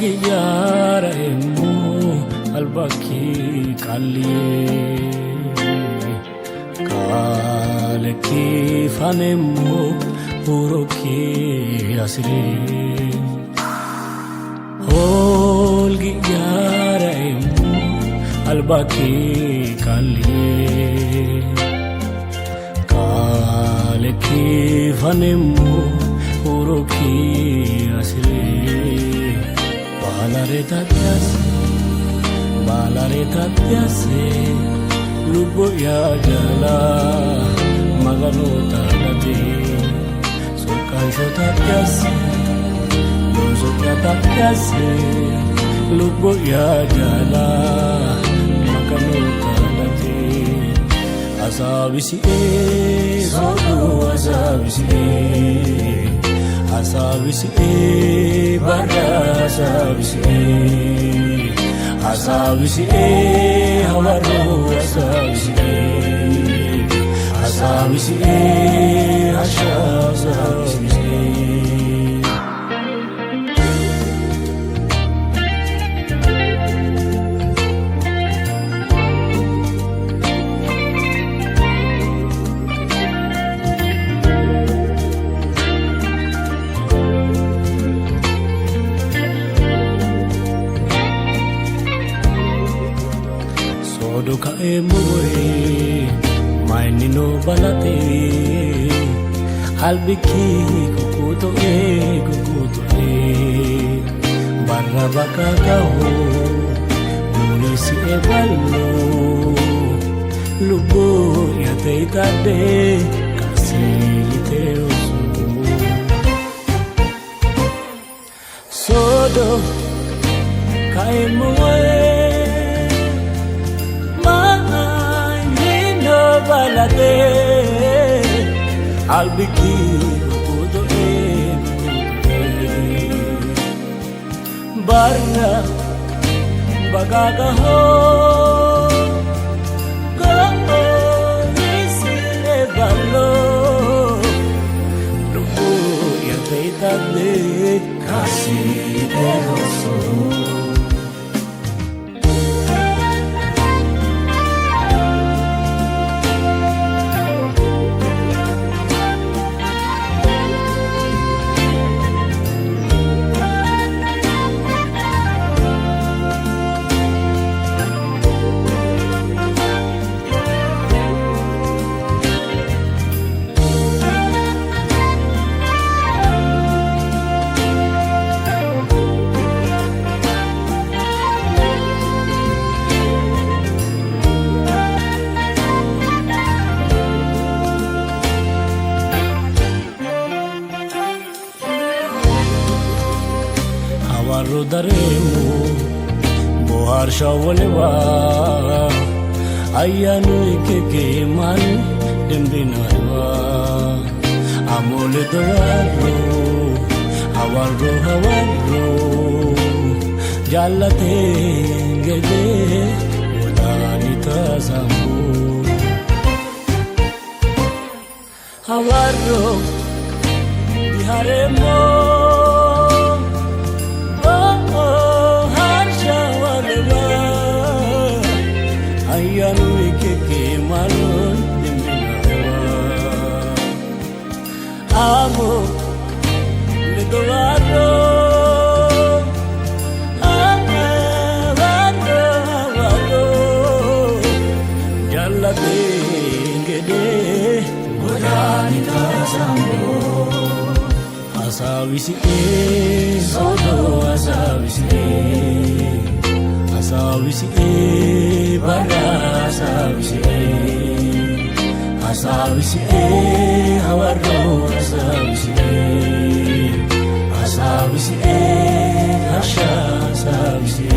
giyyaara immoo albakii qallee kaalekii fanemmoo urokii asiree ol giyyaara immoo albakii qallee kaalekii fanemmoo urokii asiree Balareta piase lubo ya jala maganota gati sokanshota piase piase lubo ya jala maganota gati asabisi sodo asabisi barra asabisi hawaro asabisi asha asabisi Odoka emoe maini no balate albiki kukuto barra baka kaho munisi eballo lubo ya teitade kasilite osu sodo ka emoe balate albiki kudo barna bagaga ho go isile ballo lupo ya teitade kasi deroso Daremo bohar shawlewa ayanu ke man dembinawa amole dawaro hawaro jalate gede ulani tazamu hawaro biharemo ayanu ke malon dembinawa amo le dolaro walo jalla dengede godani tasambo asawisi sodo asawisi bara asawisi hawaro asawisi asha asawisi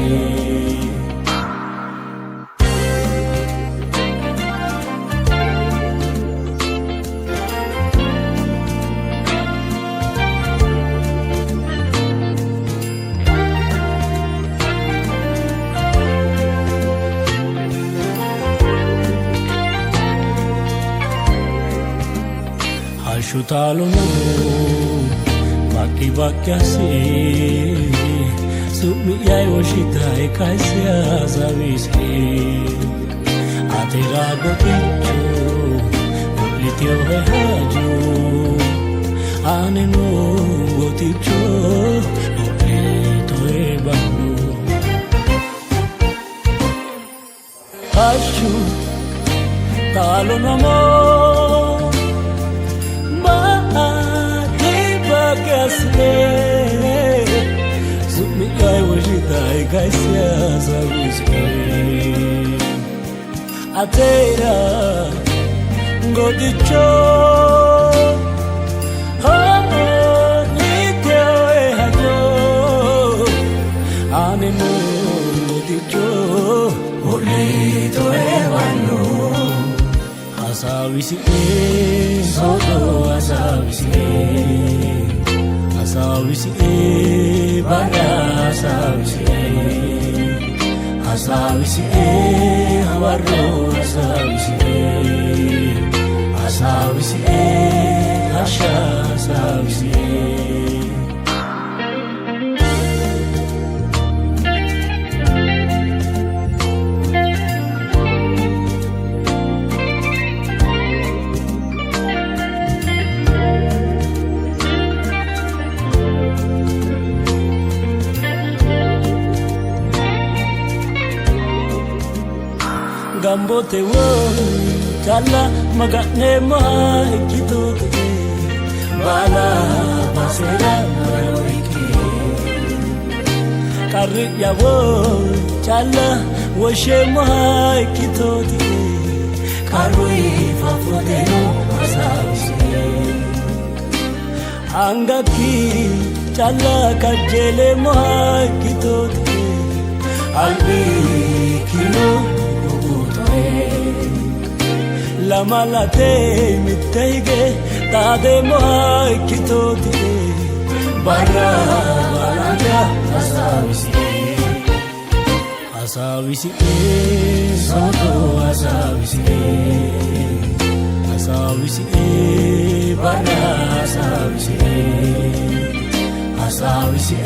Shutalo no baki bakyase Sumiyai washitai kaisia zavisi Atira goticho Oblitio haju Anenu goticho Oblito ebahu Ashu Talo namo Mahati bagasle Sumiyai washitai kaisia zavisi Atira goticho Nityo ehajo Anenu goticho Olito ebano Asawisi soto asawisi Asawisi bara asawisi Asawisi hawarro asawisi Asawisi asha asawisi Gambote wo chala magane mahikitote bala basera mariki Karya wo chala washe mahikitote Karui fafodeno asawisi Angaki chala kajele mahikitote Albi kino Lama late mitteige tade mohikitoti barra baranga asawisi soto asawisi barra asawisi